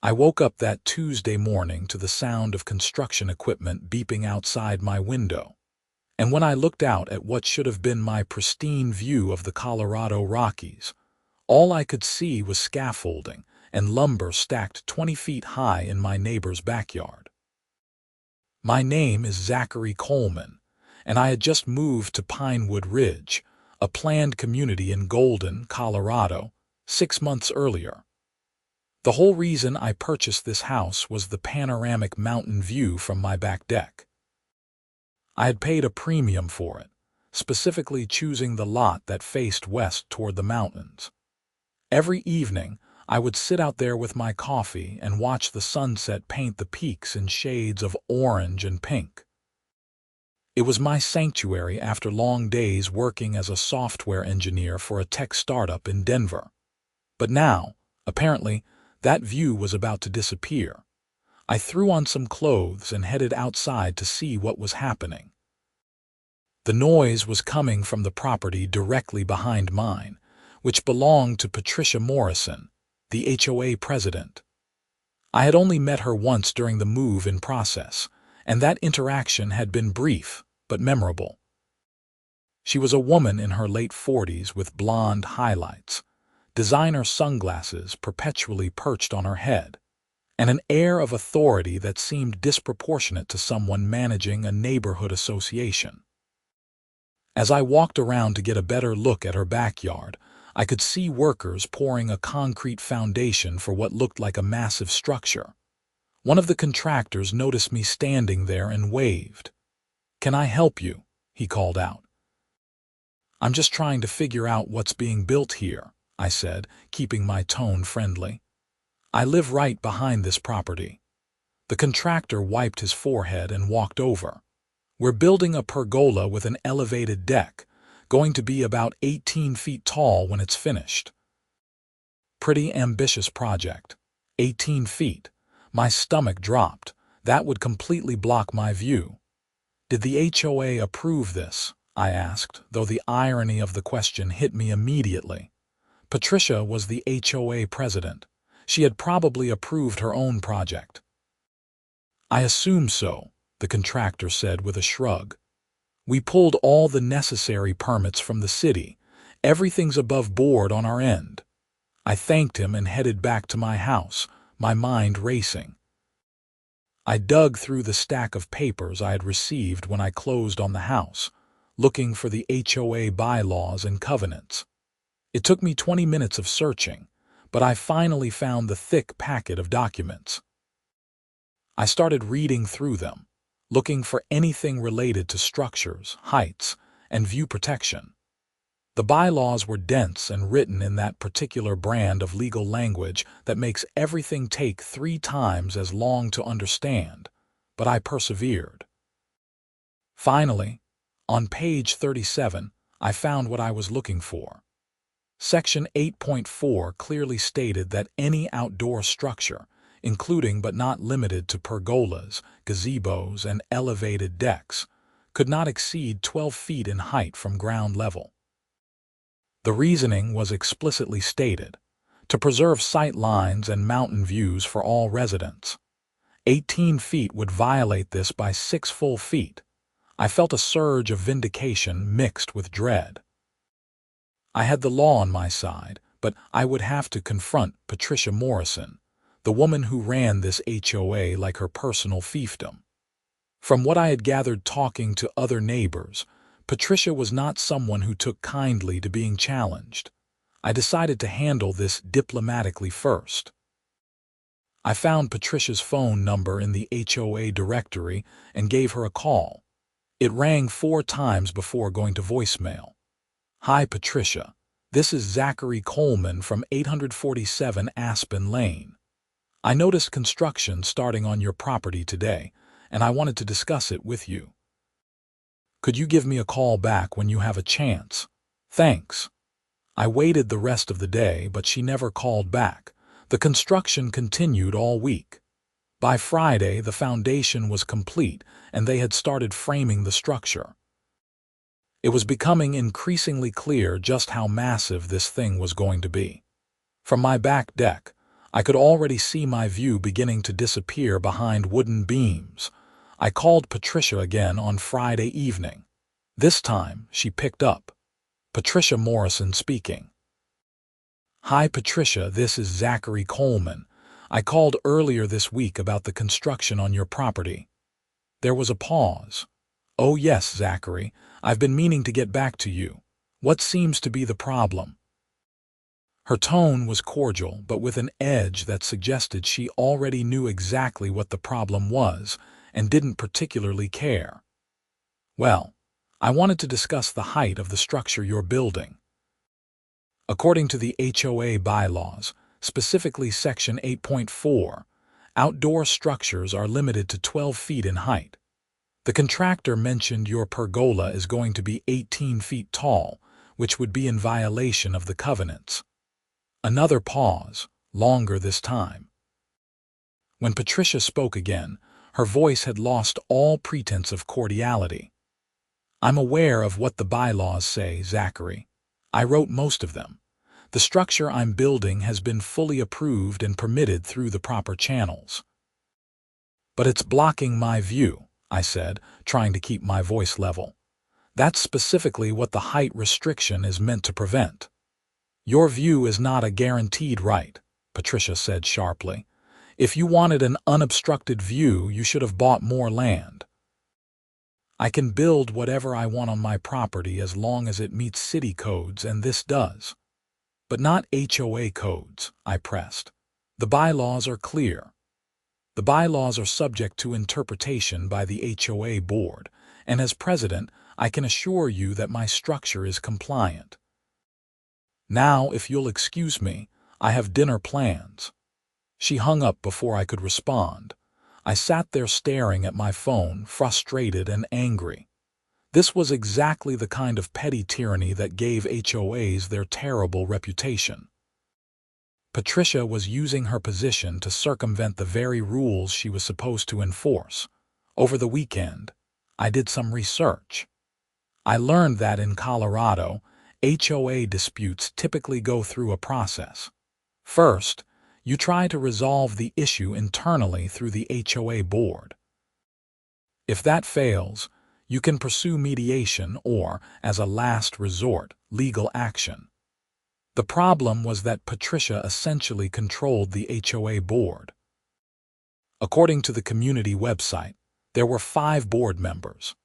I woke up that Tuesday morning to the sound of construction equipment beeping outside my window, and when I looked out at what should have been my pristine view of the Colorado Rockies, all I could see was scaffolding and lumber stacked 20 feet high in my neighbor's backyard. My name is Zachary Coleman, and I had just moved to Pinewood Ridge, a planned community in Golden, Colorado, 6 months earlier. The whole reason I purchased this house was the panoramic mountain view from my back deck. I had paid a premium for it, specifically choosing the lot that faced west toward the mountains. Every evening, I would sit out there with my coffee and watch the sunset paint the peaks in shades of orange and pink. It was my sanctuary after long days working as a software engineer for a tech startup in Denver. But now, apparently, that view was about to disappear. I threw on some clothes and headed outside to see what was happening. The noise was coming from the property directly behind mine, which belonged to Patricia Morrison, the HOA president. I had only met her once during the move-in process, and that interaction had been brief but memorable. She was a woman in her late 40s with blonde highlights, designer sunglasses perpetually perched on her head, and an air of authority that seemed disproportionate to someone managing a neighborhood association. As I walked around to get a better look at her backyard, I could see workers pouring a concrete foundation for what looked like a massive structure. One of the contractors noticed me standing there and waved. "Can I help you?" he called out. "I'm just trying to figure out what's being built here," I said, keeping my tone friendly. "I live right behind this property." The contractor wiped his forehead and walked over. "We're building a pergola with an elevated deck, going to be about 18 feet tall when it's finished." Pretty ambitious project. 18 feet. My stomach dropped. That would completely block my view. "Did the HOA approve this?" I asked, though the irony of the question hit me immediately. Patricia was the HOA president. She had probably approved her own project. "I assume so," the contractor said with a shrug. "We pulled all the necessary permits from the city. Everything's above board on our end." I thanked him and headed back to my house, my mind racing. I dug through the stack of papers I had received when I closed on the house, looking for the HOA bylaws and covenants. It took me 20 minutes of searching, but I finally found the thick packet of documents. I started reading through them, looking for anything related to structures, heights, and view protection. The bylaws were dense and written in that particular brand of legal language that makes everything take 3 times as long to understand, but I persevered. Finally, on page 37, I found what I was looking for. Section 8.4 clearly stated that any outdoor structure, including but not limited to pergolas, gazebos, and elevated decks, could not exceed 12 feet in height from ground level. The reasoning was explicitly stated: to preserve sight lines and mountain views for all residents. 18 feet would violate this by 6 full feet. I felt a surge of vindication mixed with dread. I had the law on my side, but I would have to confront Patricia Morrison, the woman who ran this HOA like her personal fiefdom. From what I had gathered talking to other neighbors, Patricia was not someone who took kindly to being challenged. I decided to handle this diplomatically first. I found Patricia's phone number in the HOA directory and gave her a call. It rang 4 times before going to voicemail. "Hi, Patricia. This is Zachary Coleman from 847 Aspen Lane. I noticed construction starting on your property today, and I wanted to discuss it with you. Could you give me a call back when you have a chance? Thanks." I waited the rest of the day, but she never called back. The construction continued all week. By Friday, the foundation was complete, and they had started framing the structure. It was becoming increasingly clear just how massive this thing was going to be. From my back deck, I could already see my view beginning to disappear behind wooden beams. I called Patricia again on Friday evening. This time, she picked up. Patricia Morrison speaking. Hi Patricia, this is Zachary Coleman. I called earlier this week about the construction on your property. There was a pause. Oh yes, Zachary, I've been meaning to get back to you. What seems to be the problem? Her tone was cordial, but with an edge that suggested she already knew exactly what the problem was and didn't particularly care. Well, I wanted to discuss the height of the structure you're building. According to the HOA bylaws, specifically Section 8.4, outdoor structures are limited to 12 feet in height. The contractor mentioned your pergola is going to be 18 feet tall, which would be in violation of the covenants. Another pause, longer this time. When Patricia spoke again, her voice had lost all pretense of cordiality. I'm aware of what the bylaws say, Zachary. I wrote most of them. The structure I'm building has been fully approved and permitted through the proper channels. But it's blocking my view, I said, trying to keep my voice level. That's specifically what the height restriction is meant to prevent. Your view is not a guaranteed right, Patricia said sharply. If you wanted an unobstructed view, you should have bought more land. I can build whatever I want on my property as long as it meets city codes, and this does. But not HOA codes, I pressed. The bylaws are clear. The bylaws are subject to interpretation by the HOA board, and as president, I can assure you that my structure is compliant. Now, if you'll excuse me, I have dinner plans. She hung up before I could respond. I sat there staring at my phone, frustrated and angry. This was exactly the kind of petty tyranny that gave HOAs their terrible reputation. Patricia was using her position to circumvent the very rules she was supposed to enforce. Over the weekend, I did some research. I learned that in Colorado, HOA disputes typically go through a process. First, you try to resolve the issue internally through the HOA board. If that fails, you can pursue mediation or, as a last resort, legal action. The problem was that Patricia essentially controlled the HOA board. According to the community website, there were 5 board members.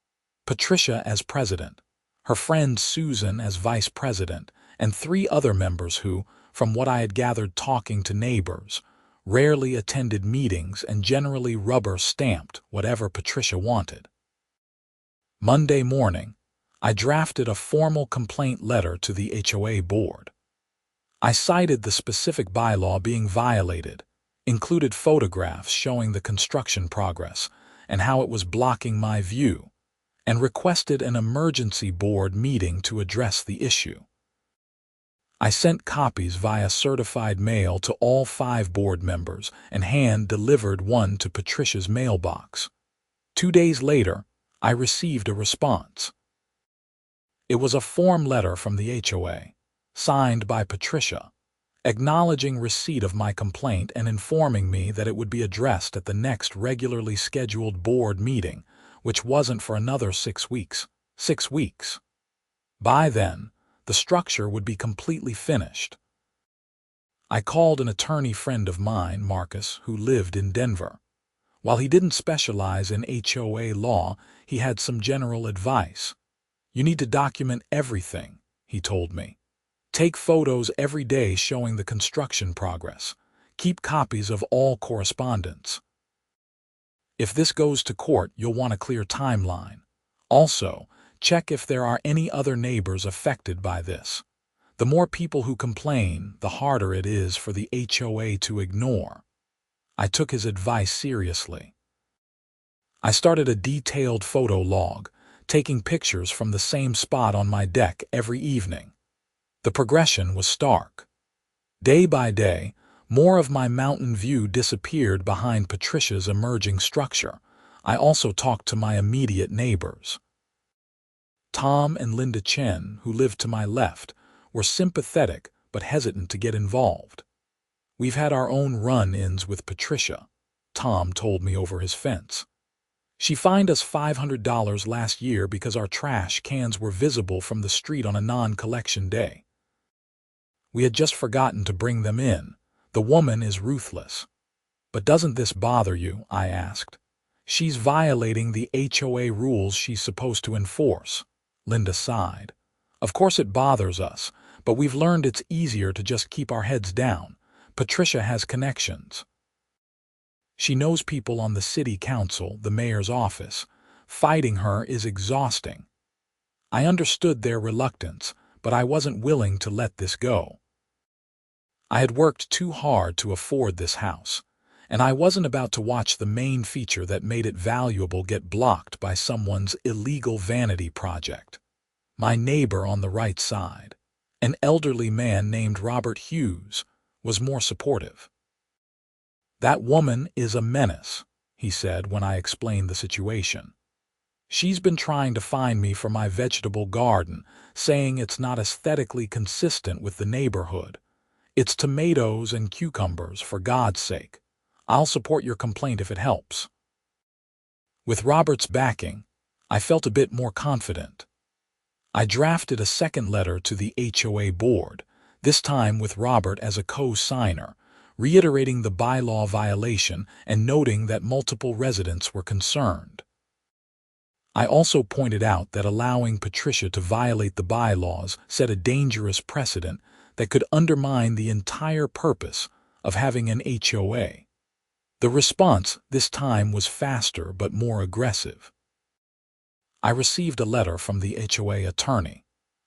Patricia as president, her friend Susan as vice president, and 3 other members who, from what I had gathered talking to neighbors, rarely attended meetings and generally rubber-stamped whatever Patricia wanted. Monday morning, I drafted a formal complaint letter to the HOA board. I cited the specific bylaw being violated, included photographs showing the construction progress and how it was blocking my view, and requested an emergency board meeting to address the issue. I sent copies via certified mail to all 5 board members and hand-delivered one to Patricia's mailbox. 2 days later, I received a response. It was a form letter from the HOA, signed by Patricia, acknowledging receipt of my complaint and informing me that it would be addressed at the next regularly scheduled board meeting, which wasn't for another 6 weeks. 6 weeks. By then, the structure would be completely finished. I called an attorney friend of mine, Marcus, who lived in Denver. While he didn't specialize in HOA law, he had some general advice. You need to document everything, he told me. Take photos every day showing the construction progress. Keep copies of all correspondence. If this goes to court, you'll want a clear timeline. Also, check if there are any other neighbors affected by this. The more people who complain, the harder it is for the HOA to ignore. I took his advice seriously. I started a detailed photo log, taking pictures from the same spot on my deck every evening. The progression was stark. Day by day, more of my mountain view disappeared behind Patricia's emerging structure. I also talked to my immediate neighbors. Tom and Linda Chen, who lived to my left, were sympathetic but hesitant to get involved. We've had our own run-ins with Patricia, Tom told me over his fence. She fined us $500 last year because our trash cans were visible from the street on a non-collection day. We had just forgotten to bring them in. The woman is ruthless. But doesn't this bother you? I asked. She's violating the HOA rules she's supposed to enforce. Linda sighed. Of course it bothers us, but we've learned it's easier to just keep our heads down. Patricia has connections. She knows people on the city council, the mayor's office. Fighting her is exhausting. I understood their reluctance, but I wasn't willing to let this go. I had worked too hard to afford this house, and I wasn't about to watch the main feature that made it valuable get blocked by someone's illegal vanity project. My neighbor on the right side, an elderly man named Robert Hughes, was more supportive. That woman is a menace, he said when I explained the situation. She's been trying to fine me for my vegetable garden, saying it's not aesthetically consistent with the neighborhood. It's tomatoes and cucumbers, for God's sake. I'll support your complaint if it helps. With Robert's backing, I felt a bit more confident. I drafted a second letter to the HOA board, this time with Robert as a co-signer, reiterating the bylaw violation and noting that multiple residents were concerned. I also pointed out that allowing Patricia to violate the bylaws set a dangerous precedent that could undermine the entire purpose of having an HOA. The response this time was faster but more aggressive. I received a letter from the HOA attorney,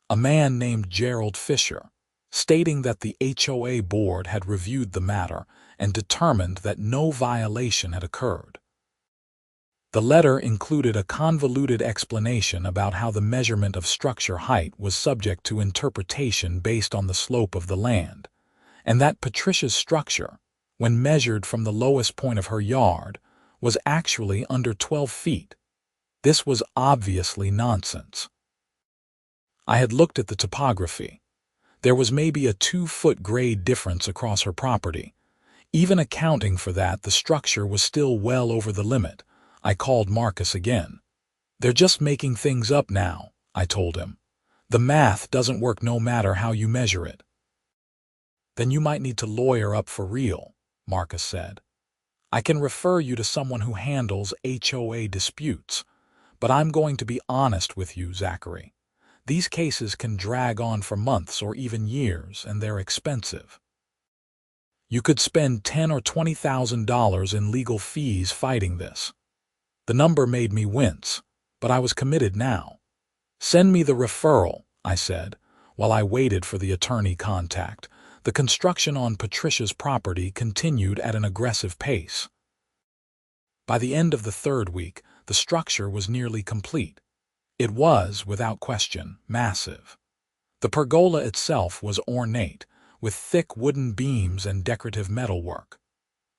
a man named Gerald Fisher, stating that the HOA board had reviewed the matter and determined that no violation had occurred. The letter included a convoluted explanation about how the measurement of structure height was subject to interpretation based on the slope of the land, and that Patricia's structure, when measured from the lowest point of her yard, was actually under 12 feet. This was obviously nonsense. I had looked at the topography. There was maybe a 2-foot grade difference across her property. Even accounting for that, the structure was still well over the limit. I called Marcus again. They're just making things up now, I told him. The math doesn't work no matter how you measure it. Then you might need to lawyer up for real, Marcus said. I can refer you to someone who handles HOA disputes, but I'm going to be honest with you, Zachary. These cases can drag on for months or even years, and they're expensive. You could spend $10,000 or $20,000 in legal fees fighting this. The number made me wince, but I was committed now. Send me the referral, I said, while I waited for the attorney contact. The construction on Patricia's property continued at an aggressive pace. By the end of the third week, the structure was nearly complete. It was, without question, massive. The pergola itself was ornate, with thick wooden beams and decorative metalwork.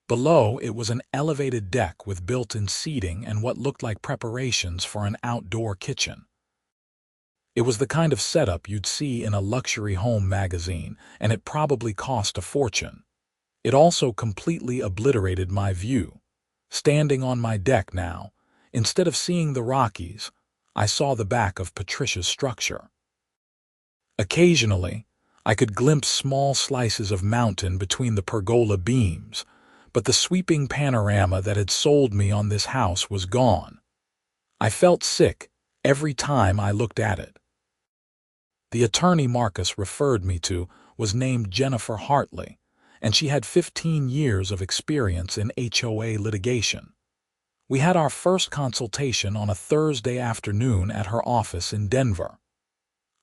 Below, it was an elevated deck with built-in seating and what looked like preparations for an outdoor kitchen. It was the kind of setup you'd see in a luxury home magazine, and it probably cost a fortune. It also completely obliterated my view. Standing on my deck now, instead of seeing the Rockies, I saw the back of Patricia's structure. Occasionally, I could glimpse small slices of mountain between the pergola beams, but the sweeping panorama that had sold me on this house was gone. I felt sick every time I looked at it. The attorney Marcus referred me to was named Jennifer Hartley, and she had 15 years of experience in HOA litigation. We had our first consultation on a Thursday afternoon at her office in Denver.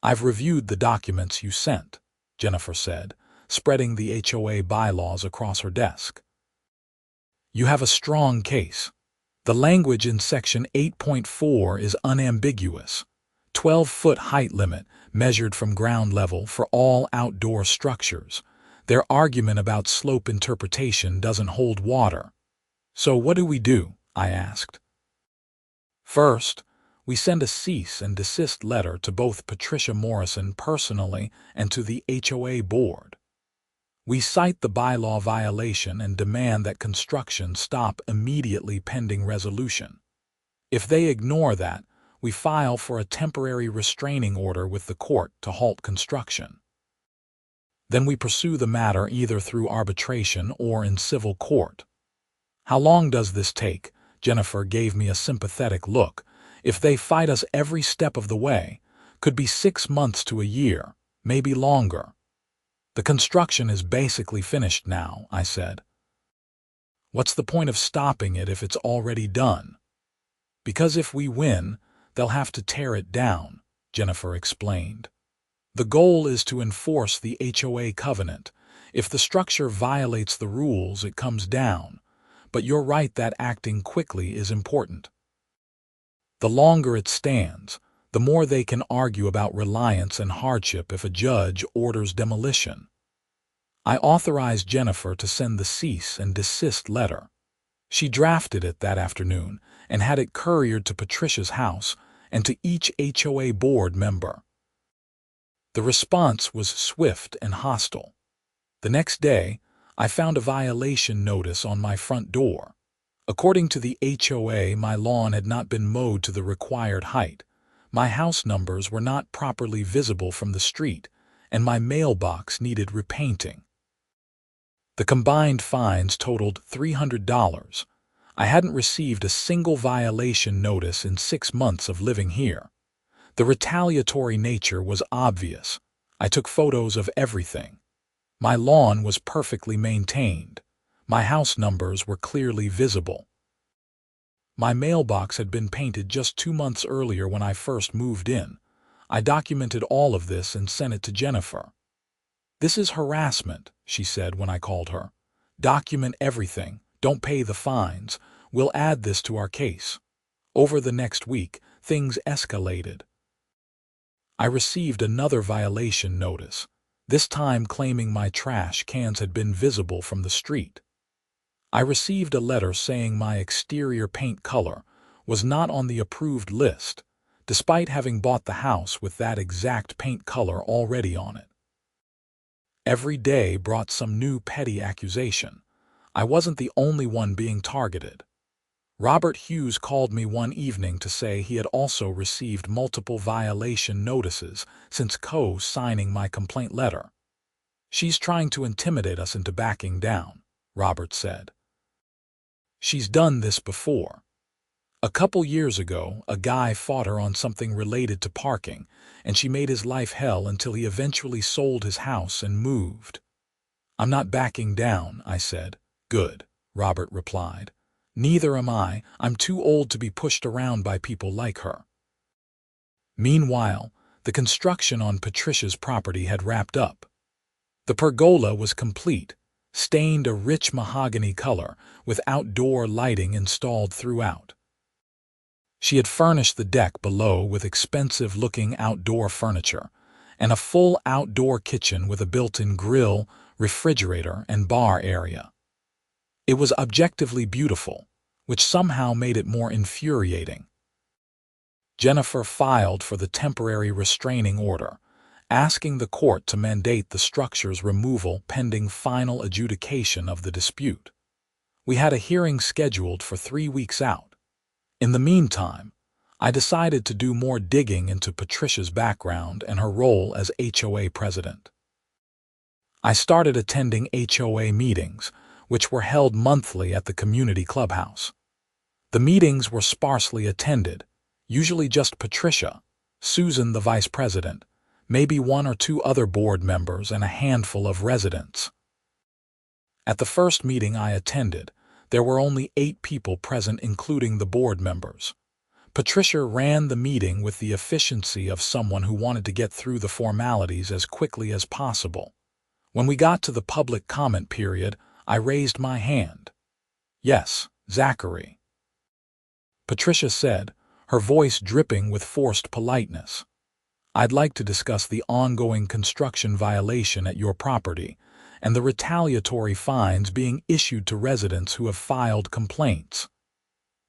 I've reviewed the documents you sent, Jennifer said, spreading the HOA bylaws across her desk. You have a strong case. The language in Section 8.4 is unambiguous. 12-foot height limit measured from ground level for all outdoor structures. Their argument about slope interpretation doesn't hold water. So what do we do? I asked. First, we send a cease and desist letter to both Patricia Morrison personally and to the HOA board. We cite the bylaw violation and demand that construction stop immediately pending resolution. If they ignore that, we file for a temporary restraining order with the court to halt construction. Then we pursue the matter either through arbitration or in civil court. How long does this take? Jennifer gave me a sympathetic look. If they fight us every step of the way, could be 6 months to a year, maybe longer. The construction is basically finished now, I said. What's the point of stopping it if it's already done? Because if we win, they'll have to tear it down, Jennifer explained. The goal is to enforce the HOA covenant. If the structure violates the rules, it comes down. But you're right that acting quickly is important. The longer it stands, the more they can argue about reliance and hardship if a judge orders demolition. I authorized Jennifer to send the cease and desist letter. She drafted it that afternoon and had it couriered to Patricia's house and to each HOA board member. The response was swift and hostile. The next day, I found a violation notice on my front door. According to the HOA, my lawn had not been mowed to the required height. My house numbers were not properly visible from the street, and my mailbox needed repainting. The combined fines totaled $300. I hadn't received a single violation notice in 6 months of living here. The retaliatory nature was obvious. I took photos of everything. My lawn was perfectly maintained. My house numbers were clearly visible. My mailbox had been painted just 2 months earlier when I first moved in. I documented all of this and sent it to Jennifer. "This is harassment," she said when I called her. "Document everything. Don't pay the fines. We'll add this to our case." Over the next week, things escalated. I received another violation notice, this time claiming my trash cans had been visible from the street. I received a letter saying my exterior paint color was not on the approved list, despite having bought the house with that exact paint color already on it. Every day brought some new petty accusation. I wasn't the only one being targeted. Robert Hughes called me one evening to say he had also received multiple violation notices since co-signing my complaint letter. "She's trying to intimidate us into backing down," Robert said. "She's done this before. A couple years ago, a guy fought her on something related to parking, and she made his life hell until he eventually sold his house and moved." "I'm not backing down," I said. "Good," Robert replied. "Neither am I. I'm too old to be pushed around by people like her." Meanwhile, the construction on Patricia's property had wrapped up. The pergola was complete, stained a rich mahogany color, with outdoor lighting installed throughout. She had furnished the deck below with expensive-looking outdoor furniture, and a full outdoor kitchen with a built-in grill, refrigerator, and bar area. It was objectively beautiful, which somehow made it more infuriating. Jennifer filed for the temporary restraining order, asking the court to mandate the structure's removal pending final adjudication of the dispute. We had a hearing scheduled for 3 weeks out. In the meantime, I decided to do more digging into Patricia's background and her role as HOA president. I started attending HOA meetings, which were held monthly at the community clubhouse. The meetings were sparsely attended, usually just Patricia, Susan the vice president, maybe 1 or 2 other board members, and a handful of residents. At the first meeting I attended, there were only 8 people present, including the board members. Patricia ran the meeting with the efficiency of someone who wanted to get through the formalities as quickly as possible. When we got to the public comment period, I raised my hand. "Yes, Zachary," Patricia said, her voice dripping with forced politeness. "I'd like to discuss the ongoing construction violation at your property and the retaliatory fines being issued to residents who have filed complaints."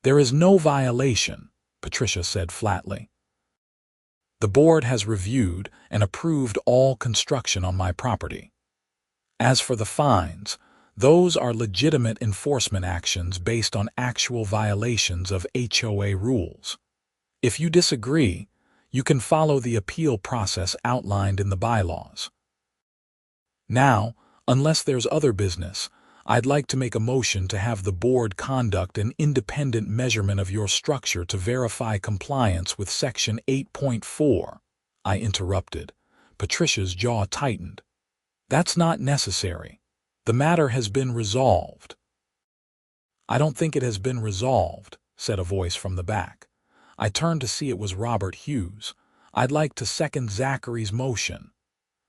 "There is no violation," Patricia said flatly. "The board has reviewed and approved all construction on my property." As for the fines, those are legitimate enforcement actions based on actual violations of HOA rules. If you disagree, you can follow the appeal process outlined in the bylaws. Now, unless there's other business, I'd like to make a motion to have the board conduct an independent measurement of your structure to verify compliance with Section 8.4. I interrupted. Patricia's jaw tightened. That's not necessary. The matter has been resolved. I don't think it has been resolved, said a voice from the back. I turned to see it was Robert Hughes. I'd like to second Zachary's motion.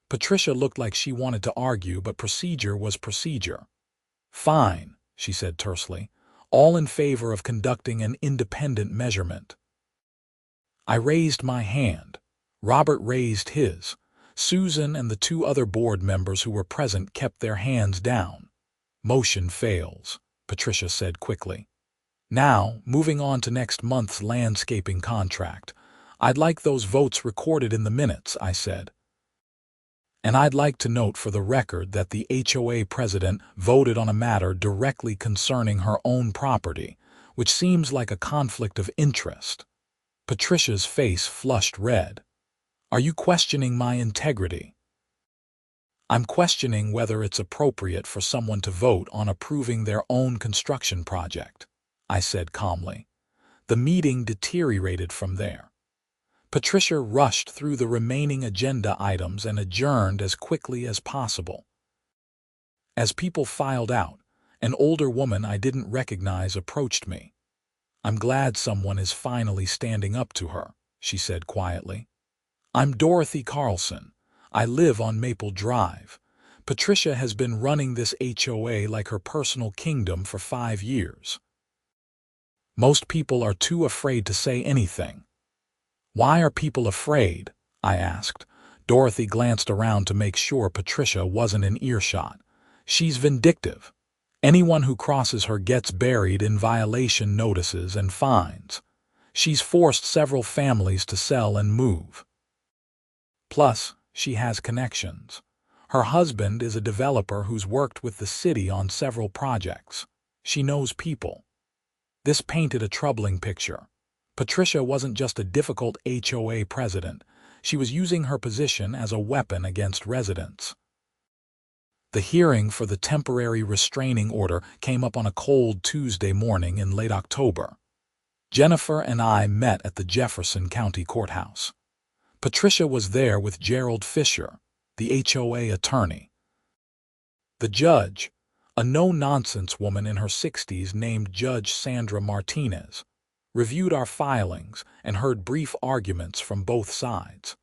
Patricia looked like she wanted to argue, but procedure was procedure. Fine, she said tersely. All in favor of conducting an independent measurement. I raised my hand. Robert raised his. Susan and the two other board members who were present kept their hands down. Motion fails, Patricia said quickly. Now, moving on to next month's landscaping contract. I'd like those votes recorded in the minutes, I said. And I'd like to note for the record that the HOA president voted on a matter directly concerning her own property, which seems like a conflict of interest. Patricia's face flushed red. Are you questioning my integrity? I'm questioning whether it's appropriate for someone to vote on approving their own construction project, I said calmly. The meeting deteriorated from there. Patricia rushed through the remaining agenda items and adjourned as quickly as possible. As people filed out, an older woman I didn't recognize approached me. I'm glad someone is finally standing up to her, she said quietly. I'm Dorothy Carlson. I live on Maple Drive. Patricia has been running this HOA like her personal kingdom for 5 years. Most people are too afraid to say anything. Why are people afraid? I asked. Dorothy glanced around to make sure Patricia wasn't in earshot. She's vindictive. Anyone who crosses her gets buried in violation notices and fines. She's forced several families to sell and move. Plus, she has connections. Her husband is a developer who's worked with the city on several projects. She knows people. This painted a troubling picture. Patricia wasn't just a difficult HOA president. She was using her position as a weapon against residents. The hearing for the temporary restraining order came up on a cold Tuesday morning in late October. Jennifer and I met at the Jefferson County Courthouse. Patricia was there with Gerald Fisher, the HOA attorney. The judge, a no-nonsense woman in her 60s named Judge Sandra Martinez, reviewed our filings and heard brief arguments from both sides.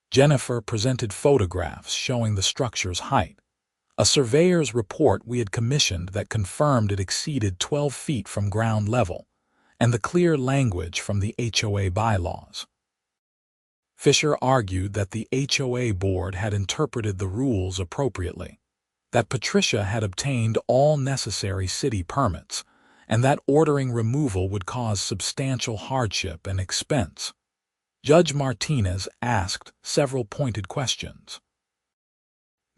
Jennifer presented photographs showing the structure's height, a surveyor's report we had commissioned that confirmed it exceeded 12 feet from ground level, and the clear language from the HOA bylaws. Fisher argued that the HOA board had interpreted the rules appropriately, that Patricia had obtained all necessary city permits, and that ordering removal would cause substantial hardship and expense. Judge Martinez asked several pointed questions.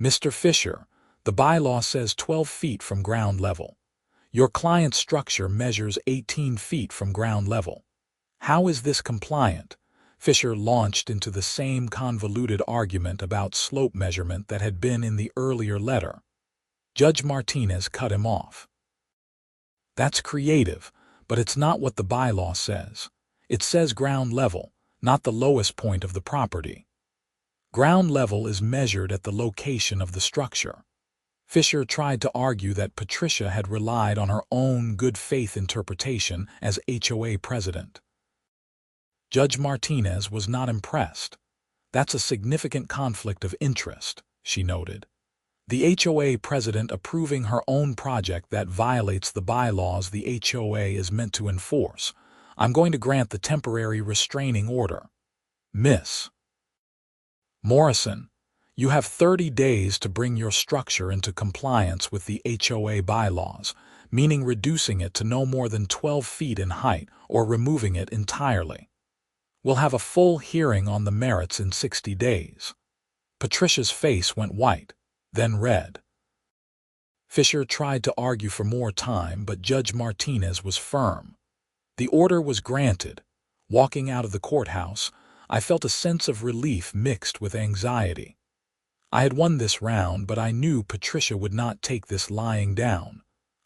Mr. Fisher, the bylaw says 12 feet from ground level. Your client's structure measures 18 feet from ground level. How is this compliant? Fisher launched into the same convoluted argument about slope measurement that had been in the earlier letter. Judge Martinez cut him off. That's creative, but it's not what the bylaw says. It says ground level, not the lowest point of the property. Ground level is measured at the location of the structure. Fisher tried to argue that Patricia had relied on her own good faith interpretation as HOA president. Judge Martinez was not impressed. That's a significant conflict of interest, she noted. The HOA president approving her own project that violates the bylaws the HOA is meant to enforce. I'm going to grant the temporary restraining order. Miss Morrison, you have 30 days to bring your structure into compliance with the HOA bylaws, meaning reducing it to no more than 12 feet in height or removing it entirely. We'll have a full hearing on the merits in 60 days. Patricia's face went white. then read. Fisher tried to argue for more time, but Judge Martinez was firm. The order was granted. Walking out of the courthouse, I felt a sense of relief mixed with anxiety. I had won this round, but I knew Patricia would not take this lying down.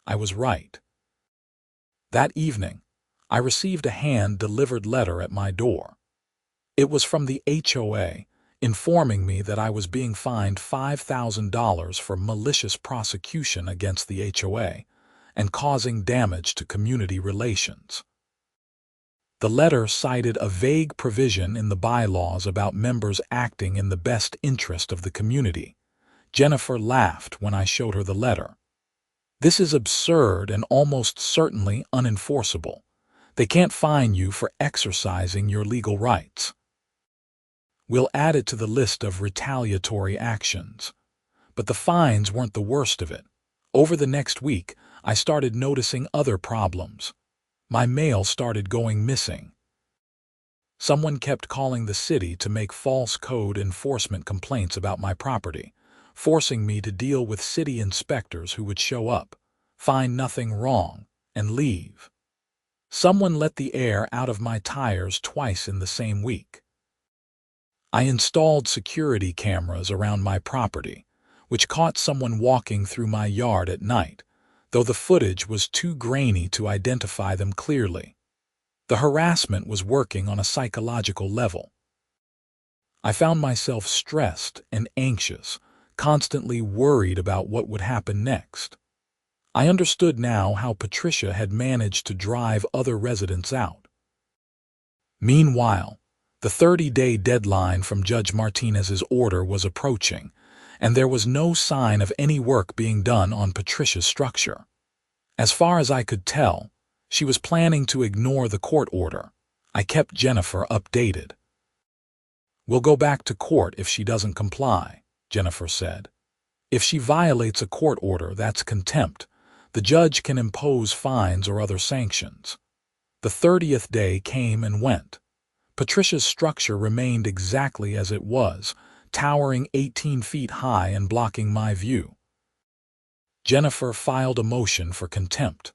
I was right. That evening, I received a hand-delivered letter at my door. It was from the HOA, informing me that I was being fined $5,000 for malicious prosecution against the HOA and causing damage to community relations. The letter cited a vague provision in the bylaws about members acting in the best interest of the community. Jennifer laughed when I showed her the letter. This is absurd and almost certainly unenforceable. They can't fine you for exercising your legal rights. We'll add it to the list of retaliatory actions. But the fines weren't the worst of it. Over the next week, I started noticing other problems. My mail started going missing. Someone kept calling the city to make false code enforcement complaints about my property, forcing me to deal with city inspectors who would show up, find nothing wrong, and leave. Someone let the air out of my tires twice in the same week. I installed security cameras around my property, which caught someone walking through my yard at night, though the footage was too grainy to identify them clearly. The harassment was working on a psychological level. I found myself stressed and anxious, constantly worried about what would happen next. I understood now how Patricia had managed to drive other residents out. Meanwhile, the 30-day deadline from Judge Martinez's order was approaching, and there was no sign of any work being done on Patricia's structure. As far as I could tell, she was planning to ignore the court order. I kept Jennifer updated. "We'll go back to court if she doesn't comply," Jennifer said. "If she violates a court order, that's contempt. The judge can impose fines or other sanctions." The 30th day came and went. Patricia's structure remained exactly as it was, towering 18 feet high and blocking my view. Jennifer filed a motion for contempt.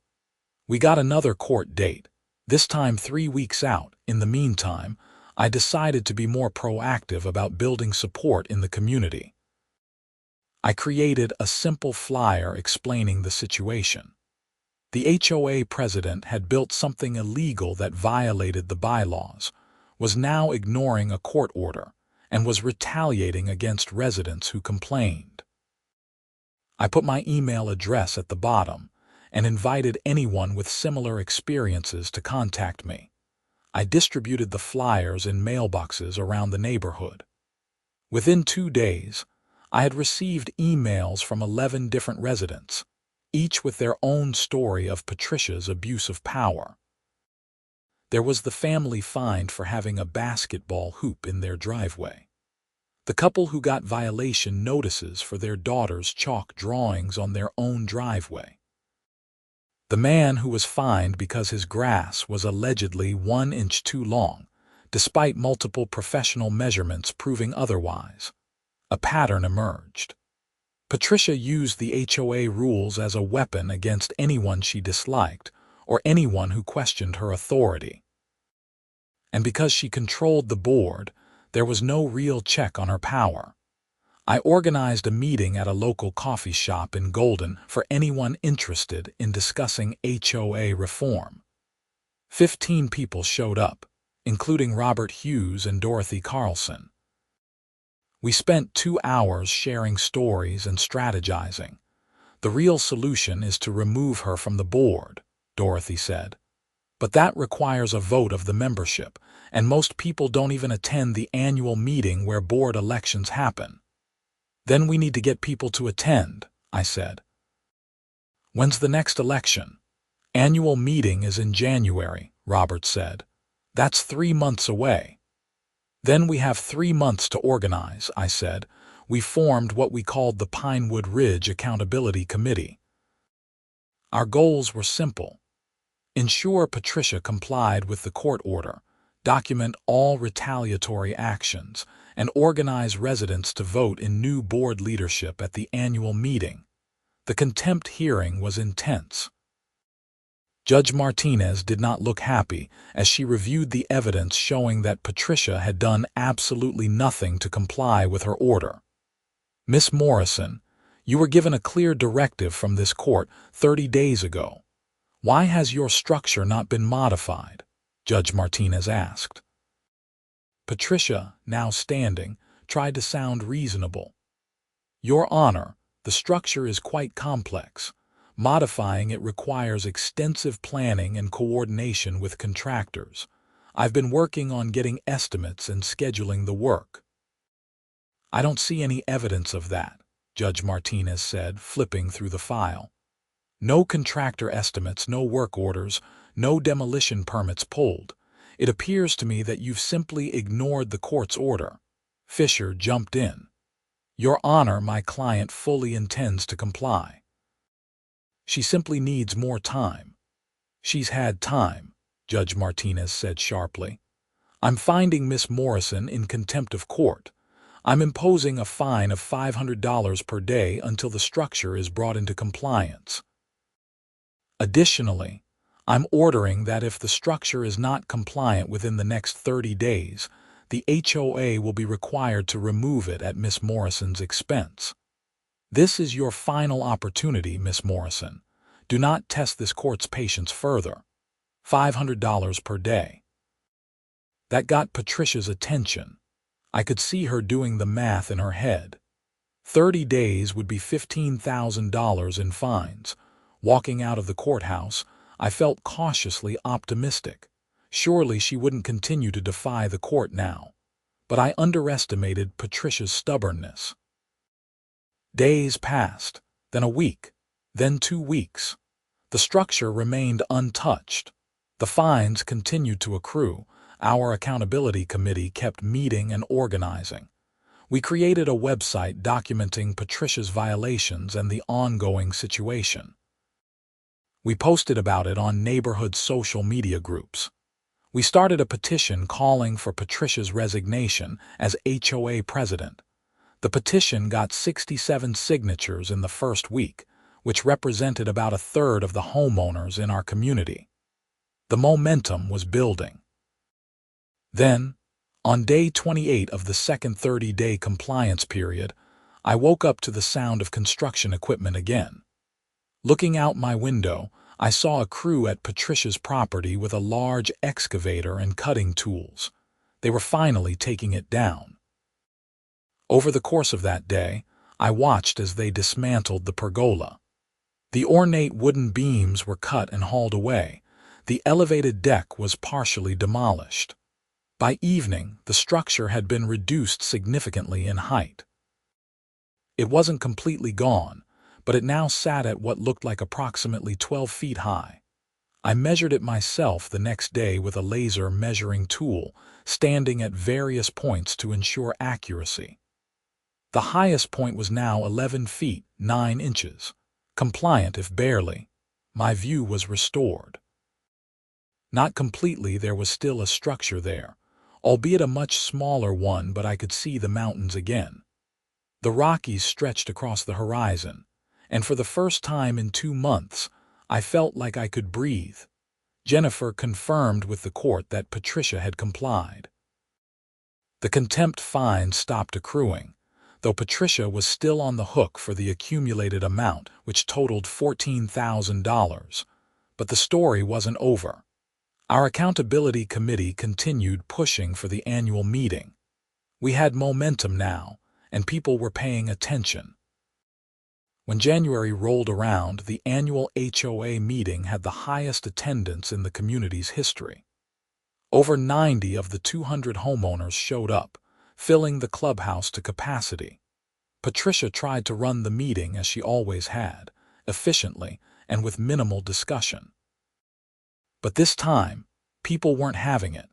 We got another court date, this time 3 weeks out. In the meantime, I decided to be more proactive about building support in the community. I created a simple flyer explaining the situation. The HOA president had built something illegal that violated the bylaws, was now ignoring a court order, and was retaliating against residents who complained. I put my email address at the bottom and invited anyone with similar experiences to contact me. I distributed the flyers in mailboxes around the neighborhood. Within 2 days, I had received emails from 11 different residents, each with their own story of Patricia's abuse of power. There was the family fined for having a basketball hoop in their driveway. The couple who got violation notices for their daughter's chalk drawings on their own driveway. The man who was fined because his grass was allegedly 1 inch too long, despite multiple professional measurements proving otherwise. A pattern emerged. Patricia used the HOA rules as a weapon against anyone she disliked or anyone who questioned her authority. And because she controlled the board, there was no real check on her power. I organized a meeting at a local coffee shop in Golden for anyone interested in discussing HOA reform. 15 people showed up, including Robert Hughes and Dorothy Carlson. We spent 2 hours sharing stories and strategizing. "The real solution is to remove her from the board," Dorothy said. "But that requires a vote of the membership, and most people don't even attend the annual meeting where board elections happen." "Then we need to get people to attend," I said. "When's the next election?" "Annual meeting is in January," Robert said. "That's 3 months away." "Then we have 3 months to organize," I said. We formed what we called the Pinewood Ridge Accountability Committee. Our goals were simple. Ensure Patricia complied with the court order, document all retaliatory actions, and organize residents to vote in new board leadership at the annual meeting. The contempt hearing was intense. Judge Martinez did not look happy as she reviewed the evidence showing that Patricia had done absolutely nothing to comply with her order. "Miss Morrison, you were given a clear directive from this court 30 days ago. Why has your structure not been modified?" Judge Martinez asked. Patricia, now standing, tried to sound reasonable. "Your Honor, the structure is quite complex. Modifying it requires extensive planning and coordination with contractors. I've been working on getting estimates and scheduling the work." "I don't see any evidence of that," Judge Martinez said, flipping through the file. "No contractor estimates, no work orders, no demolition permits pulled. It appears to me that you've simply ignored the court's order." Fisher jumped in. "Your Honor, my client fully intends to comply. She simply needs more time." "She's had time," Judge Martinez said sharply. "I'm finding Miss Morrison in contempt of court. I'm imposing a fine of $500 per day until the structure is brought into compliance. Additionally, I'm ordering that if the structure is not compliant within the next 30 days, the HOA will be required to remove it at Miss Morrison's expense. This is your final opportunity, Miss Morrison. Do not test this court's patience further. $500 per day." That got Patricia's attention. I could see her doing the math in her head. 30 days would be $15,000 in fines. Walking out of the courthouse, I felt cautiously optimistic. Surely she wouldn't continue to defy the court now. But I underestimated Patricia's stubbornness. Days passed, then a week, then 2 weeks. The structure remained untouched. The fines continued to accrue. Our accountability committee kept meeting and organizing. We created a website documenting Patricia's violations and the ongoing situation. We posted about it on neighborhood social media groups. We started a petition calling for Patricia's resignation as HOA president. The petition got 67 signatures in the first week, which represented about a third of the homeowners in our community. The momentum was building. Then, on day 28 of the second 30-day compliance period, I woke up to the sound of construction equipment again. Looking out my window, I saw a crew at Patricia's property with a large excavator and cutting tools. They were finally taking it down. Over the course of that day, I watched as they dismantled the pergola. The ornate wooden beams were cut and hauled away. The elevated deck was partially demolished. By evening, the structure had been reduced significantly in height. It wasn't completely gone, but it now sat at what looked like approximately 12 feet high. I measured it myself the next day with a laser measuring tool, standing at various points to ensure accuracy. The highest point was now 11 feet, 9 inches. Compliant if barely. My view was restored. Not completely, there was still a structure there, albeit a much smaller one, but I could see the mountains again. The Rockies stretched across the horizon, and for the first time in 2 months, I felt like I could breathe. Jennifer confirmed with the court that Patricia had complied. The contempt fine stopped accruing, though Patricia was still on the hook for the accumulated amount, which totaled $14,000. But the story wasn't over. Our accountability committee continued pushing for the annual meeting. We had momentum now, and people were paying attention. When January rolled around, the annual HOA meeting had the highest attendance in the community's history. Over 90 of the 200 homeowners showed up, filling the clubhouse to capacity. Patricia tried to run the meeting as she always had, efficiently and with minimal discussion. But this time, people weren't having it.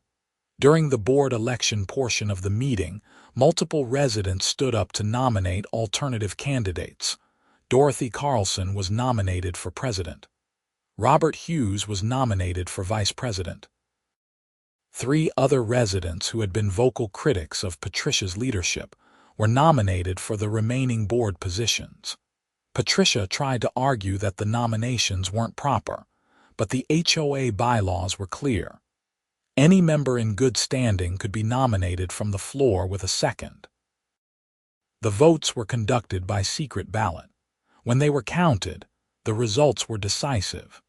During the board election portion of the meeting, multiple residents stood up to nominate alternative candidates. Dorothy Carlson was nominated for president. Robert Hughes was nominated for vice president. 3 other residents who had been vocal critics of Patricia's leadership were nominated for the remaining board positions. Patricia tried to argue that the nominations weren't proper, but the HOA bylaws were clear. Any member in good standing could be nominated from the floor with a second. The votes were conducted by secret ballot. When they were counted, the results were decisive.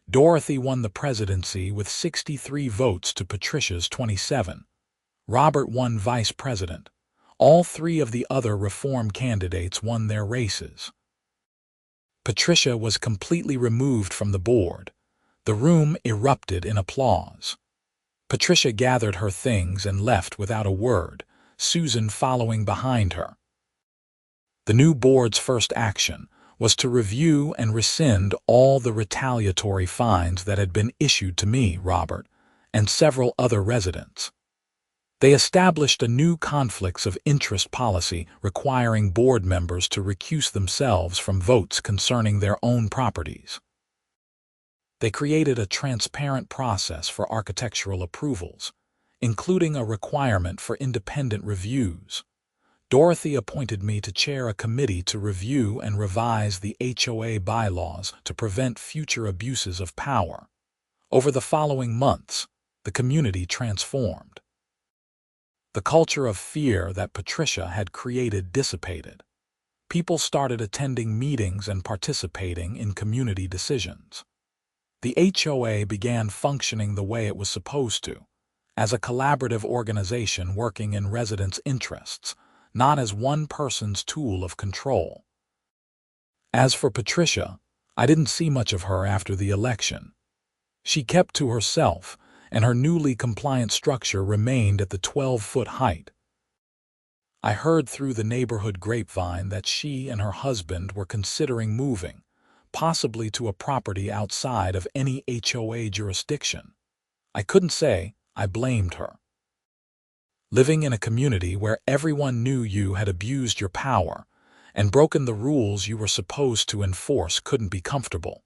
Dorothy won the presidency with 63 votes to Patricia's 27. Robert won vice president. All 3 of the other reform candidates won their races. Patricia was completely removed from the board. The room erupted in applause. Patricia gathered her things and left without a word, Susan following behind her. The new board's first action was to review and rescind all the retaliatory fines that had been issued to me, Robert, and several other residents. They established a new conflicts of interest policy requiring board members to recuse themselves from votes concerning their own properties. They created a transparent process for architectural approvals, including a requirement for independent reviews. Dorothy appointed me to chair a committee to review and revise the HOA bylaws to prevent future abuses of power. Over the following months, the community transformed. The culture of fear that Patricia had created dissipated. People started attending meetings and participating in community decisions. The HOA began functioning the way it was supposed to, as a collaborative organization working in residents' interests, not as one person's tool of control. As for Patricia, I didn't see much of her after the election. She kept to herself, and her newly compliant structure remained at the 12-foot height. I heard through the neighborhood grapevine that she and her husband were considering moving, possibly to a property outside of any HOA jurisdiction. I couldn't say I blamed her. Living in a community where everyone knew you had abused your power and broken the rules you were supposed to enforce couldn't be comfortable.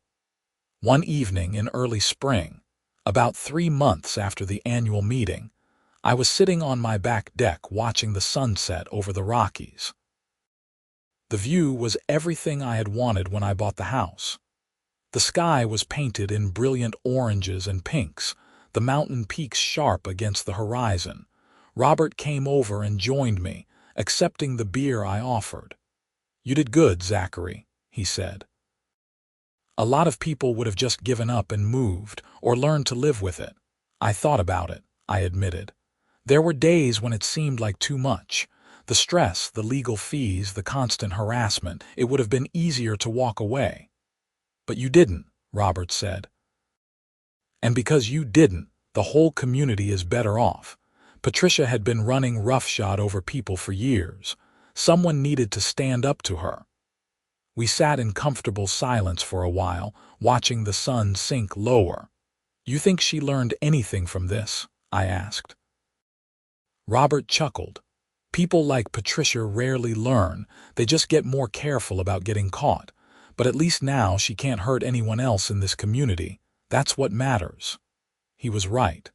One evening in early spring, about 3 months after the annual meeting, I was sitting on my back deck watching the sunset over the Rockies. The view was everything I had wanted when I bought the house. The sky was painted in brilliant oranges and pinks, the mountain peaks sharp against the horizon. Robert came over and joined me, accepting the beer I offered. "You did good, Zachary," he said. "A lot of people would have just given up and moved, or learned to live with it." I thought about it, I admitted. There were days when it seemed like too much. The stress, the legal fees, the constant harassment. It would have been easier to walk away. "But you didn't," Robert said. "And because you didn't, the whole community is better off." Patricia had been running roughshod over people for years. Someone needed to stand up to her. We sat in comfortable silence for a while, watching the sun sink lower. "You think she learned anything from this?" I asked. Robert chuckled. "People like Patricia rarely learn, they just get more careful about getting caught. But at least now she can't hurt anyone else in this community. That's what matters." He was right.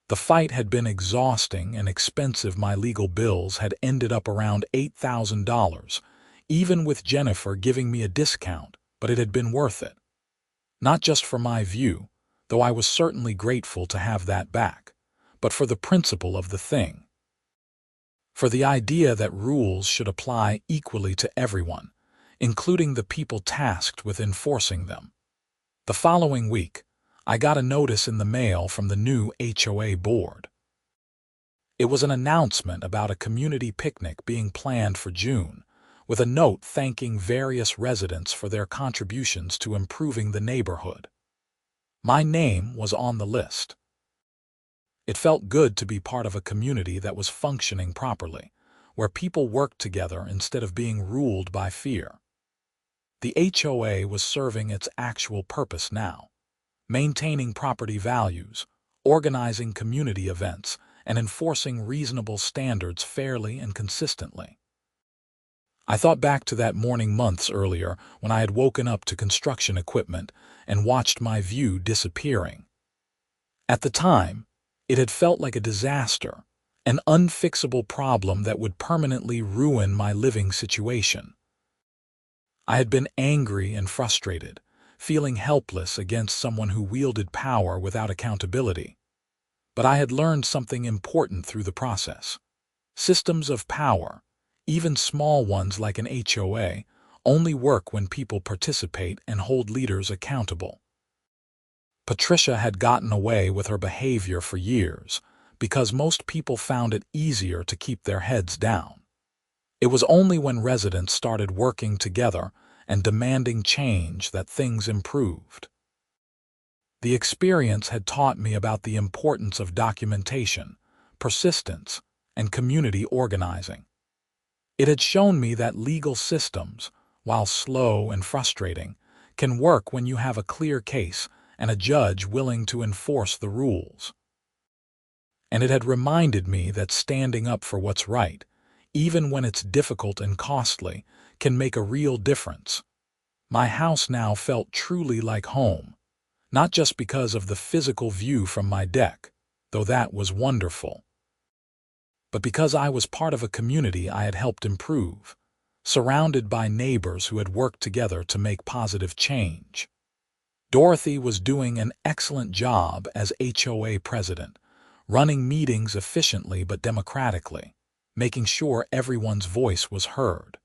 The fight had been exhausting and expensive. My legal bills had ended up around $8,000, even with Jennifer giving me a discount, but it had been worth it. Not just for my view, though I was certainly grateful to have that back, but for the principle of the thing. For the idea that rules should apply equally to everyone, including the people tasked with enforcing them. The following week, I got a notice in the mail from the new HOA board. It was an announcement about a community picnic being planned for June, with a note thanking various residents for their contributions to improving the neighborhood. My name was on the list. It felt good to be part of a community that was functioning properly, where people worked together instead of being ruled by fear. The HOA was serving its actual purpose now, maintaining property values, organizing community events, and enforcing reasonable standards fairly and consistently. I thought back to that morning months earlier when I had woken up to construction equipment and watched my view disappearing. At the time, It had felt like a disaster, an unfixable problem that would permanently ruin my living situation. I had been angry and frustrated, feeling helpless against someone who wielded power without accountability. But I had learned something important through the process. Systems of power, even small ones like an HOA, only work when people participate and hold leaders accountable. Patricia had gotten away with her behavior for years because most people found it easier to keep their heads down. It was only when residents started working together and demanding change that things improved. The experience had taught me about the importance of documentation, persistence, and community organizing. It had shown me that legal systems, while slow and frustrating, can work when you have a clear case and a judge willing to enforce the rules. And it had reminded me that standing up for what's right, even when it's difficult and costly, can make a real difference. My house now felt truly like home, not just because of the physical view from my deck, though that was wonderful, but because I was part of a community I had helped improve, surrounded by neighbors who had worked together to make positive change. Dorothy was doing an excellent job as HOA president, running meetings efficiently but democratically, making sure everyone's voice was heard.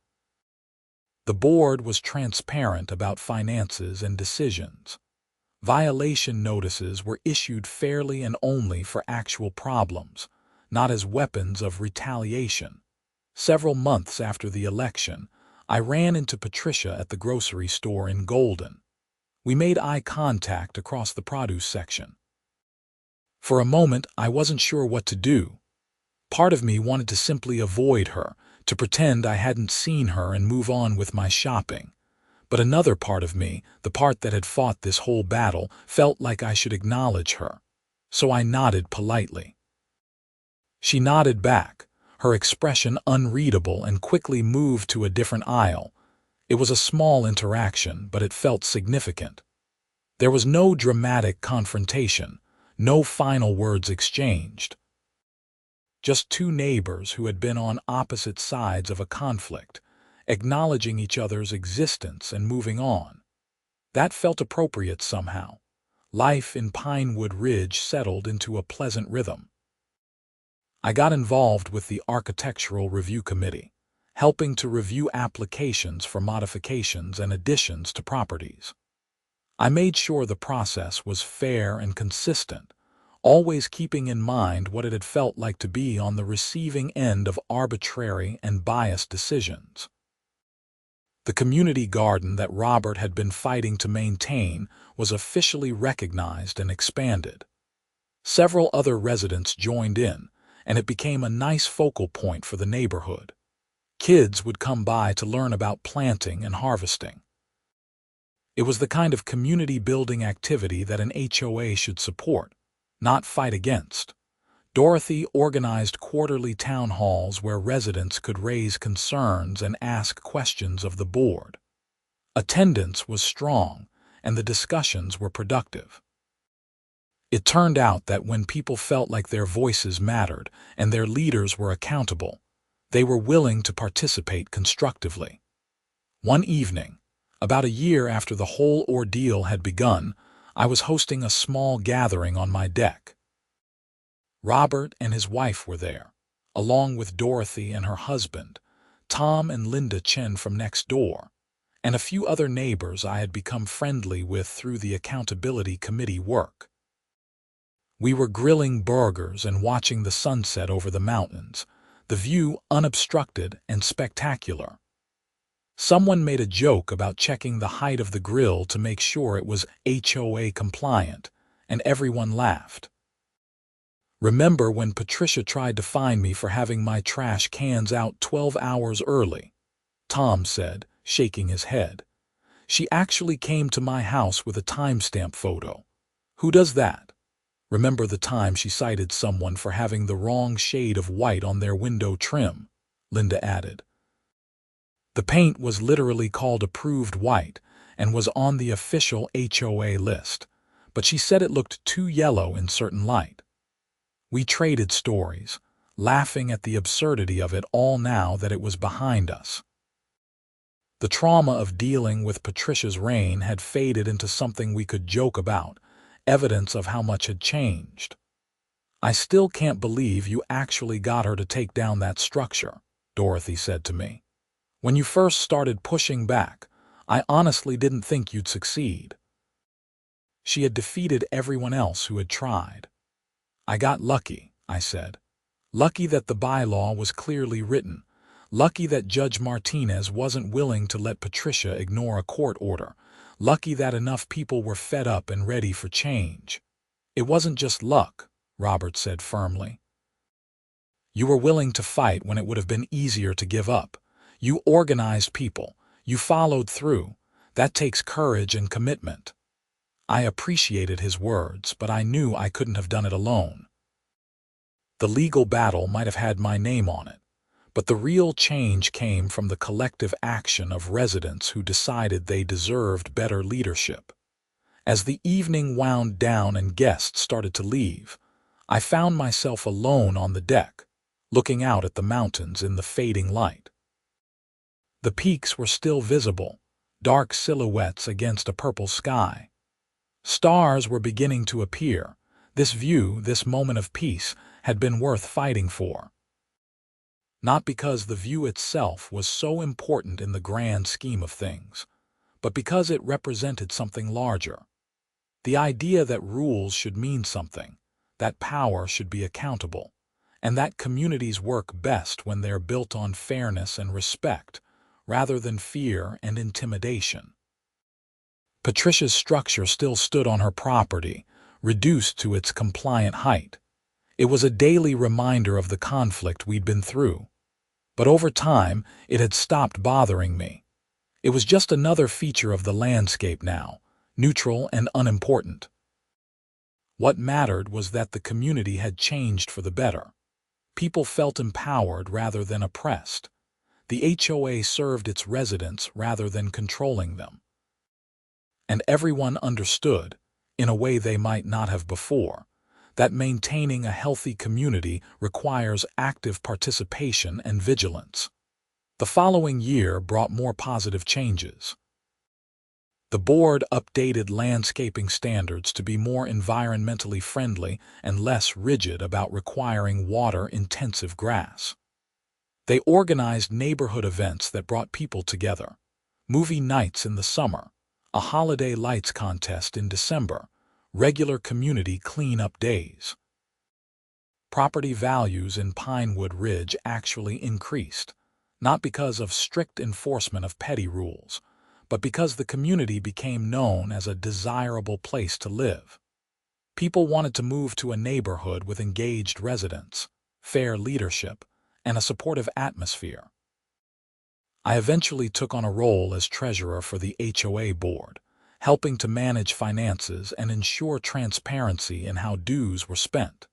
The board was transparent about finances and decisions. Violation notices were issued fairly and only for actual problems, not as weapons of retaliation. Several months after the election, I ran into Patricia at the grocery store in Golden. We made eye contact across the produce section. For a moment, I wasn't sure what to do. Part of me wanted to simply avoid her, to pretend I hadn't seen her and move on with my shopping. But another part of me, the part that had fought this whole battle, felt like I should acknowledge her. So I nodded politely. She nodded back, her expression unreadable, and quickly moved to a different aisle. It was a small interaction, but it felt significant. There was no dramatic confrontation, no final words exchanged. Just two neighbors who had been on opposite sides of a conflict, acknowledging each other's existence and moving on. That felt appropriate somehow. Life in Pinewood Ridge settled into a pleasant rhythm. I got involved with the Architectural Review Committee, helping to review applications for modifications and additions to properties. I made sure the process was fair and consistent, always keeping in mind what it had felt like to be on the receiving end of arbitrary and biased decisions. The community garden that Robert had been fighting to maintain was officially recognized and expanded. Several other residents joined in, and it became a nice focal point for the neighborhood. Kids would come by to learn about planting and harvesting. It was the kind of community-building activity that an HOA should support, not fight against. Dorothy organized quarterly town halls where residents could raise concerns and ask questions of the board. Attendance was strong, and the discussions were productive. It turned out that when people felt like their voices mattered and their leaders were accountable, they were willing to participate constructively. One evening, about a year after the whole ordeal had begun, I was hosting a small gathering on my deck. Robert and his wife were there, along with Dorothy and her husband, Tom and Linda Chen from next door, and a few other neighbors I had become friendly with through the accountability committee work. We were grilling burgers and watching the sunset over the mountains, the view unobstructed and spectacular. Someone made a joke about checking the height of the grill to make sure it was HOA compliant, and everyone laughed. Remember when Patricia tried to fine me for having my trash cans out 12 hours early? Tom said, shaking his head. She actually came to my house with a timestamp photo. Who does that? Remember the time she cited someone for having the wrong shade of white on their window trim? Linda added. The paint was literally called approved white and was on the official HOA list, but she said it looked too yellow in certain light. We traded stories, laughing at the absurdity of it all now that it was behind us. The trauma of dealing with Patricia's reign had faded into something we could joke about, evidence of how much had changed. "I still can't believe you actually got her to take down that structure," Dorothy said to me. "When you first started pushing back, I honestly didn't think you'd succeed." She had defeated everyone else who had tried. "I got lucky," I said. "Lucky that the bylaw was clearly written. Lucky that Judge Martinez wasn't willing to let Patricia ignore a court order. Lucky that enough people were fed up and ready for change." "It wasn't just luck," Robert said firmly. "You were willing to fight when it would have been easier to give up. You organized people. You followed through. That takes courage and commitment." I appreciated his words, but I knew I couldn't have done it alone. The legal battle might have had my name on it, but the real change came from the collective action of residents who decided they deserved better leadership. As the evening wound down and guests started to leave, I found myself alone on the deck, looking out at the mountains in the fading light. The peaks were still visible, dark silhouettes against a purple sky. Stars were beginning to appear. This view, this moment of peace, had been worth fighting for. Not because the view itself was so important in the grand scheme of things, but because it represented something larger. The idea that rules should mean something, that power should be accountable, and that communities work best when they're built on fairness and respect, rather than fear and intimidation. Patricia's structure still stood on her property, reduced to its compliant height. It was a daily reminder of the conflict we'd been through. But over time, it had stopped bothering me. It was just another feature of the landscape now, neutral and unimportant. What mattered was that the community had changed for the better. People felt empowered rather than oppressed. The HOA served its residents rather than controlling them. And everyone understood, in a way they might not have before, that maintaining a healthy community requires active participation and vigilance. The following year brought more positive changes. The board updated landscaping standards to be more environmentally friendly and less rigid about requiring water-intensive grass. They organized neighborhood events that brought people together. Movie nights in the summer, a holiday lights contest in December, regular community cleanup days. Property values in Pinewood Ridge actually increased, not because of strict enforcement of petty rules, but because the community became known as a desirable place to live. People wanted to move to a neighborhood with engaged residents, fair leadership, and a supportive atmosphere. I eventually took on a role as treasurer for the HOA board, helping to manage finances and ensure transparency in how dues were spent.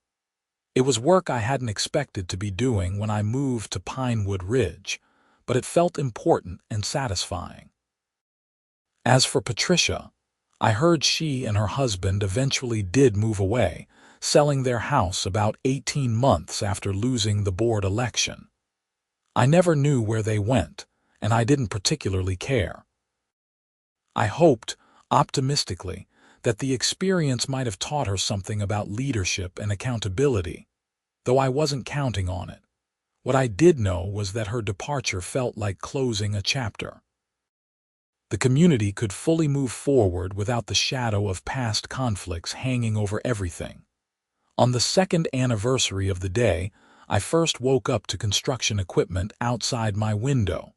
It was work I hadn't expected to be doing when I moved to Pinewood Ridge, but it felt important and satisfying. As for Patricia, I heard she and her husband eventually did move away, selling their house about 18 months after losing the board election. I never knew where they went, and I didn't particularly care. I hoped, optimistically, that the experience might have taught her something about leadership and accountability, though I wasn't counting on it. What I did know was that her departure felt like closing a chapter. The community could fully move forward without the shadow of past conflicts hanging over everything. On the second anniversary of the day, I first woke up to construction equipment outside my window.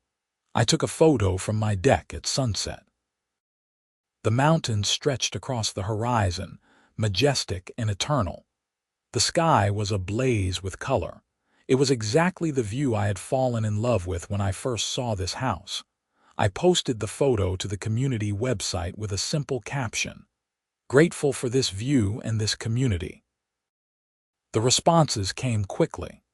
I took a photo from my deck at sunset. The mountains stretched across the horizon, majestic and eternal. The sky was ablaze with color. It was exactly the view I had fallen in love with when I first saw this house. I posted the photo to the community website with a simple caption, "Grateful for this view and this community." The responses came quickly.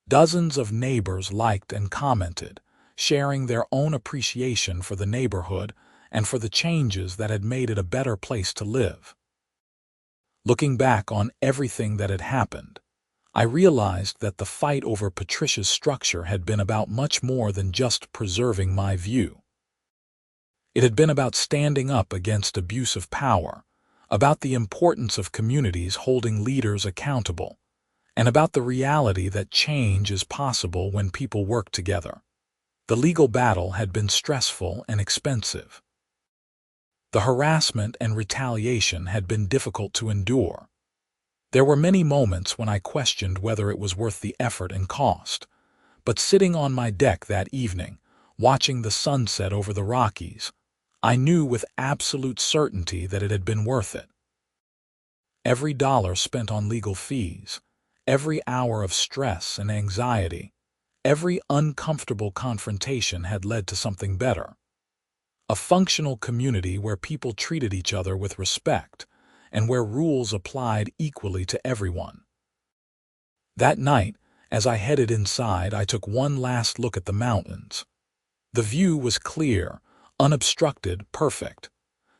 Dozens of neighbors liked and commented, sharing their own appreciation for the neighborhood and for the changes that had made it a better place to live. Looking back on everything that had happened, I realized that the fight over Patricia's structure had been about much more than just preserving my view. It had been about standing up against abuse of power, about the importance of communities holding leaders accountable, and about the reality that change is possible when people work together. The legal battle had been stressful and expensive. The harassment and retaliation had been difficult to endure. There were many moments when I questioned whether it was worth the effort and cost, but sitting on my deck that evening, watching the sunset over the Rockies, I knew with absolute certainty that it had been worth it. Every dollar spent on legal fees, every hour of stress and anxiety, every uncomfortable confrontation had led to something better. A functional community where people treated each other with respect and where rules applied equally to everyone. That night, as I headed inside, I took one last look at the mountains. The view was clear, unobstructed, perfect.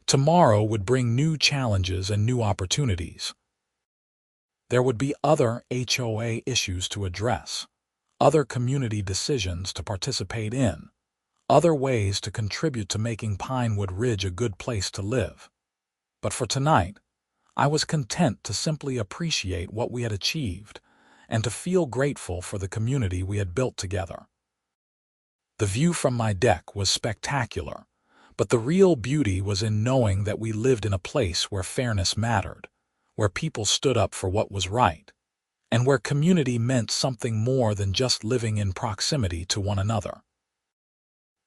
Tomorrow would bring new challenges and new opportunities. There would be other HOA issues to address, other community decisions to participate in, other ways to contribute to making Pinewood Ridge a good place to live. But for tonight, I was content to simply appreciate what we had achieved and to feel grateful for the community we had built together. The view from my deck was spectacular, but the real beauty was in knowing that we lived in a place where fairness mattered, where people stood up for what was right, and where community meant something more than just living in proximity to one another.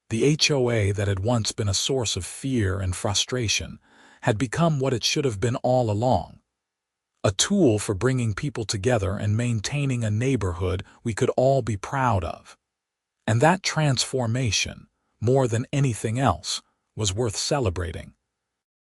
The HOA that had once been a source of fear and frustration had become what it should have been all along, a tool for bringing people together and maintaining a neighborhood we could all be proud of. And that transformation, more than anything else, was worth celebrating.